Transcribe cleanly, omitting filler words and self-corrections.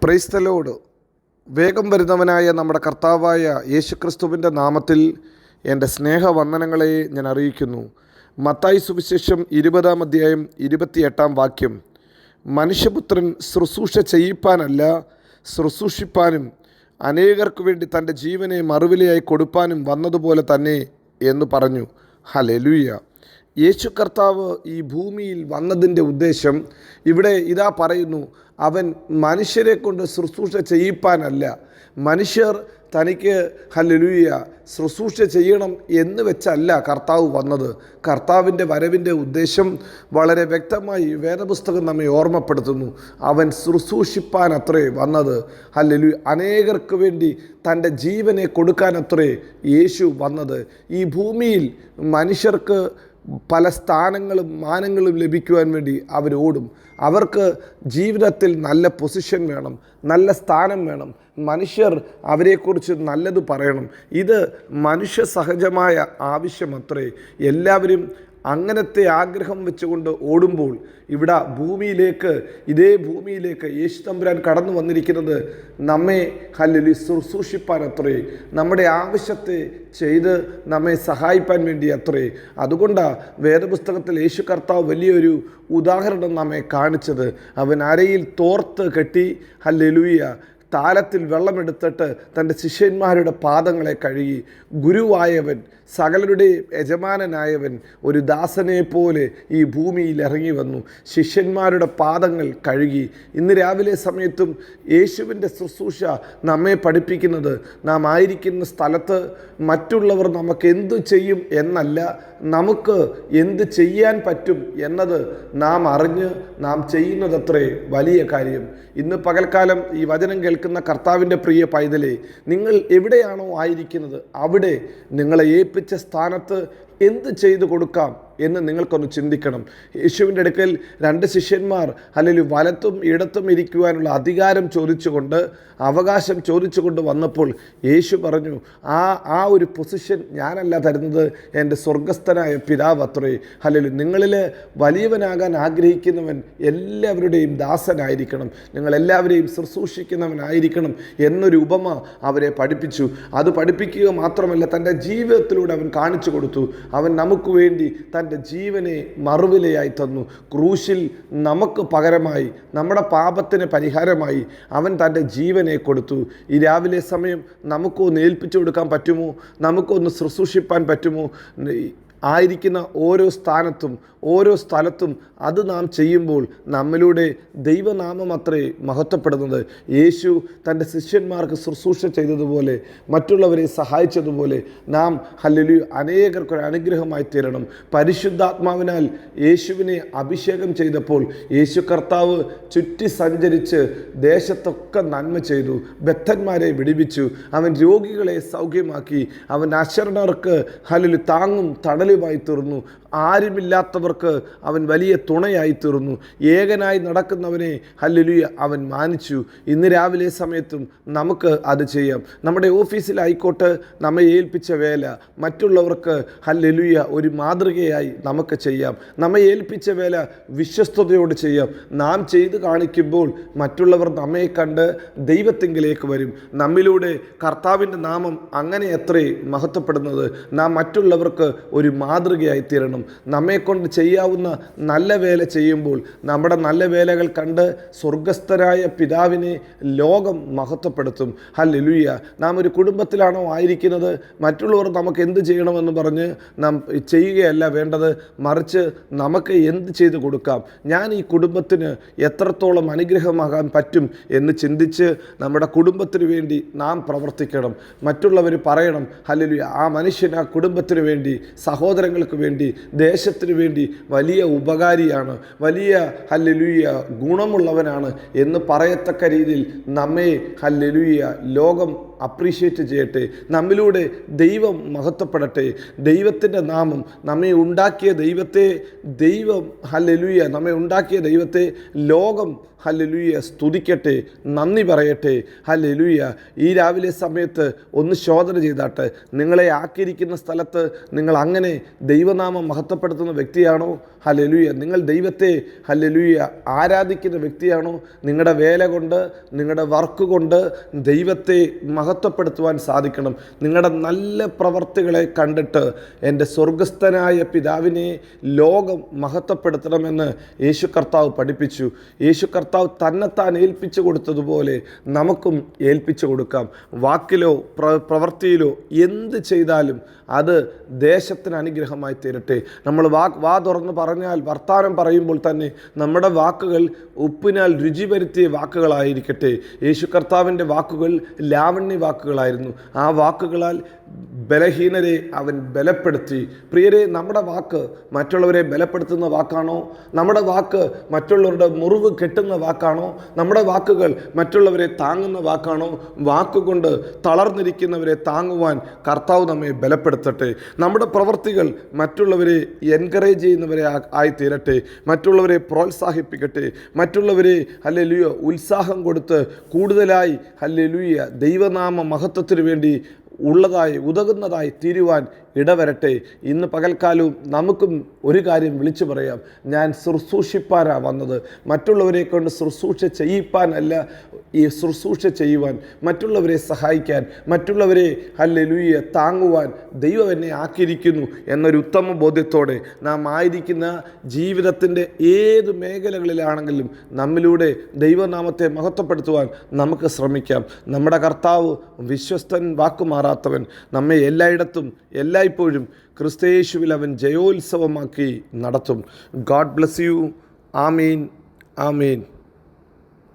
Praise the Lord. വേഗം വരുന്നവനായ നമ്മുടെ കർത്താവായ യേശുക്രിസ്തുവിൻ്റെ നാമത്തിൽ എൻ്റെ സ്നേഹവന്ദനങ്ങളെ ഞാൻ അറിയിക്കുന്നു. മത്തായി സുവിശേഷം 20-ാം അധ്യായം 28-ാം വാക്യം, മനുഷ്യപുത്രൻ ശുശ്രൂഷ ചെയ്യിപ്പാനല്ല, ശുശ്രൂഷിപ്പാനും അനേകർക്ക് വേണ്ടി തൻ്റെ ജീവനെ മറുവിലയായി കൊടുപ്പാനും വന്നതുപോലെ തന്നെ എന്ന് പറഞ്ഞു. ഹല്ലേലൂയ. യേശു കർത്താവ് ഈ ഭൂമിയിൽ വന്നതിൻ്റെ ഉദ്ദേശം ഇവിടെ ഇതാ പറയുന്നു. അവൻ മനുഷ്യരെ കൊണ്ട് ശുശ്രൂഷ ചെയ്യിപ്പാനല്ല, മനുഷ്യർ തനിക്ക് ഹല്ലേലൂയ ശുശ്രൂഷ ചെയ്യണം എന്ന് വെച്ചല്ല കർത്താവ് വന്നത്. കർത്താവിൻ്റെ വരവിൻ്റെ ഉദ്ദേശം വളരെ വ്യക്തമായി വേദപുസ്തകം നമ്മെ ഓർമ്മപ്പെടുത്തുന്നു. അവൻ ശുശ്രൂഷിപ്പാനത്രേ വന്നത്. ഹല്ലേലൂയ. അനേകർക്ക് വേണ്ടി തൻ്റെ ജീവനെ കൊടുക്കാനത്രേ യേശു വന്നത്. ഈ ഭൂമിയിൽ മനുഷ്യർക്ക് പല സ്ഥാനങ്ങളും മാനങ്ങളും ലഭിക്കുവാൻ വേണ്ടി അവരോടും. അവർക്ക് ജീവിതത്തിൽ നല്ല പൊസിഷൻ വേണം, നല്ല സ്ഥാനം വേണം, മനുഷ്യർ അവരെക്കുറിച്ച് നല്ലത് പറയണം. ഇത് മനുഷ്യ സഹജമായ ആവശ്യമത്രേ. എല്ലാവരും അങ്ങനത്തെ ആഗ്രഹം വെച്ചുകൊണ്ട് ഓടുമ്പോൾ ഇതേ ഭൂമിയിലേക്ക് യേശു തമ്പുരാൻ കടന്നു വന്നിരിക്കുന്നത് നമ്മെ ഹല്ലേലൂയ ശുശ്രൂഷിപ്പാനത്രേ, നമ്മുടെ ആവശ്യത്തെ ചെയ്ത് നമ്മെ സഹായിപ്പാൻ വേണ്ടി അത്രേ. അതുകൊണ്ടാണ് വേദപുസ്തകത്തിൽ യേശു കർത്താവ് വലിയൊരു ഉദാഹരണം നമ്മെ കാണിച്ചത്. അവൻ അരയിൽ തോർത്ത് കെട്ടി ഹല്ലേലൂയ താലത്തിൽ വെള്ളമെടുത്തിട്ട് തൻ്റെ ശിഷ്യന്മാരുടെ പാദങ്ങളെ കഴുകി. ഗുരുവായവൻ, സകലരുടെയും യജമാനനായവൻ ഒരു ദാസനെ പോലെ ഈ ഭൂമിയിൽ ഇറങ്ങി വന്നു, ശിഷ്യന്മാരുടെ പാദങ്ങൾ കഴുകി. ഇന്ന് രാവിലെ സമയത്തും യേശുവിൻ്റെ ശുശ്രൂഷ നമ്മെ പഠിപ്പിക്കുന്നത് നാം ആയിരിക്കുന്ന സ്ഥലത്ത് മറ്റുള്ളവർ നമുക്ക് എന്തു ചെയ്യും എന്നല്ല, നമുക്ക് എന്ത് ചെയ്യാൻ പറ്റും എന്നത് നാം അറിഞ്ഞ് നാം ചെയ്യുന്നതത്രേ വലിയ കാര്യം. ഇന്ന് പകൽക്കാലം ഈ വചനം കേൾക്കുന്ന കർത്താവിൻ്റെ പ്രിയ പൈതലേ, നിങ്ങൾ എവിടെയാണോ ആയിരിക്കുന്നത് അവിടെ നിങ്ങളെ ഏൽപ്പിച്ച സ്ഥാനത്ത് എന്ത് ചെയ്തു കൊടുക്കാം എന്ന് നിങ്ങൾക്കൊന്ന് ചിന്തിക്കണം. യേശുവിൻ്റെ അടുക്കൽ 2 ശിഷ്യന്മാർ അല്ലെങ്കിൽ വലത്തും ഇടത്തും ഇരിക്കുവാനുള്ള അധികാരം ചോദിച്ചുകൊണ്ട്, അവകാശം ചോദിച്ചുകൊണ്ട് വന്നപ്പോൾ യേശു പറഞ്ഞു, ആ ഒരു പൊസിഷൻ ഞാനല്ല തരുന്നത്, എൻ്റെ സ്വർഗസ്ഥനായ പിതാവ് അത്രേ. അല്ലെങ്കിൽ നിങ്ങളിൽ വലിയവനാകാൻ ആഗ്രഹിക്കുന്നവൻ എല്ലാവരുടെയും ദാസനായിരിക്കണം, നിങ്ങളെല്ലാവരെയും ശുശ്രൂഷിക്കുന്നവനായിരിക്കണം എന്നൊരു ഉപമ അവരെ പഠിപ്പിച്ചു. അത് പഠിപ്പിക്കുക മാത്രമല്ല, തൻ്റെ ജീവിതത്തിലൂടെ അവൻ കാണിച്ചു കൊടുത്തു. അവൻ നമുക്ക് വേണ്ടി തൻ്റെ ജീവനെ മറുവിലയായി തന്നു. ക്രൂശിൽ നമുക്ക് പകരമായി, നമ്മുടെ പാപത്തിന് പരിഹാരമായി അവൻ തൻ്റെ ജീവനെ കൊടുത്തു. ഈ രാവിലെ സമയം നമുക്കൊന്ന് ഏൽപ്പിച്ചു കൊടുക്കാൻ പറ്റുമോ? നമുക്കൊന്ന് ശുശ്രൂഷിപ്പാൻ പറ്റുമോ? ആയിരിക്കുന്ന ഓരോ സ്ഥാനത്തും ഓരോ സ്ഥലത്തും അത് നാം ചെയ്യുമ്പോൾ നമ്മിലൂടെ ദൈവനാമം അത്രേ മഹത്വപ്പെടുന്നത്. യേശു തൻ്റെ ശിഷ്യന്മാർക്ക് ശുശ്രൂഷ ചെയ്തതുപോലെ, മറ്റുള്ളവരെ സഹായിച്ചതുപോലെ നാം ഹല്ലേലൂയ അനേകർക്കൊരു അനുഗ്രഹമായി തീരണം. പരിശുദ്ധാത്മാവിനാൽ യേശുവിനെ അഭിഷേകം ചെയ്തപ്പോൾ യേശു കർത്താവ് ചുറ്റി സഞ്ചരിച്ച് ദേശത്തൊക്കെ നന്മ ചെയ്തു, ബദ്ധന്മാരെ വിടുവിച്ചു, അവൻ രോഗികളെ സൗഖ്യമാക്കി, അവൻ അശരണർക്ക് ഹല്ലേലൂയ താങ്ങും തണലുമായി തീർന്നു, ആരുമില്ലാത്തവർക്ക് അവൻ വലിയ തുണയായി തീർന്നു, ഏകനായി നടക്കുന്നവനെ ഹല്ലേലൂയ അവൻ മാനിച്ചു. ഇന്ന് രാവിലെ സമയത്തും നമുക്ക് അത് ചെയ്യാം. നമ്മുടെ ഓഫീസിലായിക്കോട്ടെ, നമ്മെ ഏൽപ്പിച്ച വേല മറ്റുള്ളവർക്ക് ഹല്ലേലൂയ ഒരു മാതൃകയായി നമുക്ക് ചെയ്യാം. നമ്മെ ഏൽപ്പിച്ച വേല വിശ്വസ്തയോട് ചെയ്യാം. നാം ചെയ്ത് കാണിക്കുമ്പോൾ മറ്റുള്ളവർ നമ്മെ കണ്ട് ദൈവത്തിങ്കിലേക്ക് വരും. നമ്മിലൂടെ കർത്താവിൻ്റെ നാമം അങ്ങനെ എത്രേ മഹത്വപ്പെടുന്നത്. നാം മറ്റുള്ളവർക്ക് ഒരു മാതൃകയായി തീരണം. നമ്മെക്കൊണ്ട് ചെയ്യാവുന്ന നല്ല വേല ചെയ്യുമ്പോൾ നമ്മുടെ നല്ല വേലകൾ കണ്ട് സ്വർഗസ്ഥനായ പിതാവിനെ ലോകം മഹത്വപ്പെടുത്തും. ഹല്ലേലൂയ. നാം ഒരു കുടുംബത്തിലാണോ ആയിരിക്കുന്നത്, മറ്റുള്ളവർ നമുക്ക് എന്ത് ചെയ്യണമെന്ന് പറഞ്ഞ് നാം ചെയ്യുകയല്ല വേണ്ടത്, മറിച്ച് നമുക്ക് എന്ത് ചെയ്ത് കൊടുക്കാം, ഞാൻ ഈ കുടുംബത്തിന് എത്രത്തോളം അനുഗ്രഹമാകാൻ പറ്റും എന്ന് ചിന്തിച്ച് നമ്മുടെ കുടുംബത്തിന് വേണ്ടി നാം പ്രവർത്തിക്കണം. മറ്റുള്ളവർ പറയണം, ഹല്ലേലൂയ ആ മനുഷ്യൻ ആ കുടുംബത്തിന് വേണ്ടി, സഹോദരങ്ങൾക്ക് വേണ്ടി, ദേശത്തിന് വേണ്ടി വലിയ ഉപകാരിയാണ്, വലിയ ഹല്ലേലൂയ ഗുണമുള്ളവനാണ് എന്ന് പറയത്തക്ക രീതിയിൽ നമ്മെ ഹല്ലേലൂയ ലോകം അപ്രീഷിയേറ്റ് ചെയ്യട്ടെ. നമ്മിലൂടെ ദൈവം മഹത്വപ്പെടട്ടെ. ദൈവത്തിൻ്റെ നാമം, നമ്മെ ഉണ്ടാക്കിയ ദൈവത്തെ, നമ്മെ ഉണ്ടാക്കിയ ദൈവത്തെ ലോകം ഹല്ലേലൂയ സ്തുതിക്കട്ടെ, നന്ദി പറയട്ടെ. ഹല്ലേലൂയ. ഈ രാവിലെ സമയത്ത് ഒന്ന് ശോധന ചെയ്താട്ടെ. നിങ്ങളെ ആക്കിയിരിക്കുന്ന സ്ഥലത്ത് നിങ്ങൾ അങ്ങനെ ദൈവനാമം മഹത്വപ്പെടുത്തുന്ന വ്യക്തിയാണോ? ഹല്ലേലൂയ. നിങ്ങൾ ദൈവത്തെ ഹല്ലേലൂയ ആരാധിക്കുന്ന വ്യക്തിയാണോ? നിങ്ങളുടെ വേല കൊണ്ട്, നിങ്ങളുടെ വർക്ക് കൊണ്ട് ദൈവത്തെ മഹത്വപ്പെടുത്തുവാൻ സാധിക്കണം. നിങ്ങളുടെ നല്ല പ്രവർത്തികളെ കണ്ടിട്ട് എൻ്റെ സ്വർഗസ്ഥനായ പിതാവിനെ ലോകം മഹത്വപ്പെടുത്തണമെന്ന് യേശു കർത്താവ് പഠിപ്പിച്ചു. യേശു കർത്താവ് തന്നെത്താൻ ഏൽപ്പിച്ചു കൊടുത്തതുപോലെ നമുക്കും ഏൽപ്പിച്ചു കൊടുക്കാം. വാക്കിലോ പ്രവൃത്തിയിലോ എന്ത് ചെയ്താലും അത് ദേശത്തിന് അനുഗ്രഹമായി തീരട്ടെ. നമ്മൾ വാ തുറന്ന് പറഞ്ഞാൽ, വർത്താനം പറയുമ്പോൾ തന്നെ നമ്മുടെ വാക്കുകൾ ഉപ്പിനാൽ രുചി വരുത്തിയ വാക്കുകളായിരിക്കട്ടെ. യേശു കർത്താവിൻ്റെ വാക്കുകൾ ലാവണ്യ വാക്കുകളായിരുന്നു. ആ വാക്കുകളാൽ ബലഹീനരെ അവൻ ബലപ്പെടുത്തി. പ്രിയരെ, നമ്മുടെ വാക്ക് മറ്റുള്ളവരെ ബലപ്പെടുത്തുന്ന വാക്കാണോ? നമ്മുടെ വാക്ക് മറ്റുള്ളവരുടെ മുറിവ് കെട്ടുന്ന വാക്കാണോ? നമ്മുടെ വാക്കുകൾ മറ്റുള്ളവരെ താങ്ങുന്ന വാക്കാണോ? വാക്കുകൊണ്ട് തളർന്നിരിക്കുന്നവരെ താങ്ങുവാൻ കർത്താവ് നമ്മെ ബലപ്പെടുത്തട്ടെ. നമ്മുടെ പ്രവൃത്തികൾ മറ്റുള്ളവരെ എൻകറേജ് ചെയ്യുന്നവരെ ആയിത്തീരട്ടെ. മറ്റുള്ളവരെ പ്രോത്സാഹിപ്പിക്കട്ടെ. മറ്റുള്ളവരെ ഹല്ലേലൂയ ഉത്സാഹം കൊടുത്ത് കൂടുതലായി ഹല്ലേലൂയ ദൈവനാമ മഹത്വത്തിന് വേണ്ടി ഉതകുന്നതായി തീരുവാൻ ഇടവരട്ടെ. ഇന്ന് പകൽക്കാലവും നമുക്കും ഒരു കാര്യം വിളിച്ചു പറയാം. ഞാൻ ശുശ്രൂഷിപ്പാനാണ് വന്നത്, മറ്റുള്ളവരെ കൊണ്ട് ശുശ്രൂഷ ചെയ്യിപ്പാനല്ല. ഈ ശുശ്രൂഷ ചെയ്യുവാൻ, മറ്റുള്ളവരെ സഹായിക്കാൻ, മറ്റുള്ളവരെ ഹല്ലേലൂയ താങ്ങുവാൻ ദൈവം എന്നെ ആക്കിയിരിക്കുന്നു എന്നൊരു ഉത്തമ ബോധ്യത്തോടെ നാം ആയിരിക്കുന്ന ജീവിതത്തിൻ്റെ ഏത് മേഖലകളിലാണെങ്കിലും നമ്മിലൂടെ ദൈവനാമത്തെ മഹത്വപ്പെടുത്തുവാൻ നമുക്ക് ശ്രമിക്കാം. നമ്മുടെ കർത്താവ് വിശ്വസ്തൻ, വാക്കുമാറാത്തവൻ. നമ്മെ എല്ലായിടത്തും എല്ലായ്പ്പോഴും ക്രിസ്തുയേശുവിൽ അവൻ ജയോത്സവമാക്കി നടത്തും. God bless you. Amin, Amin.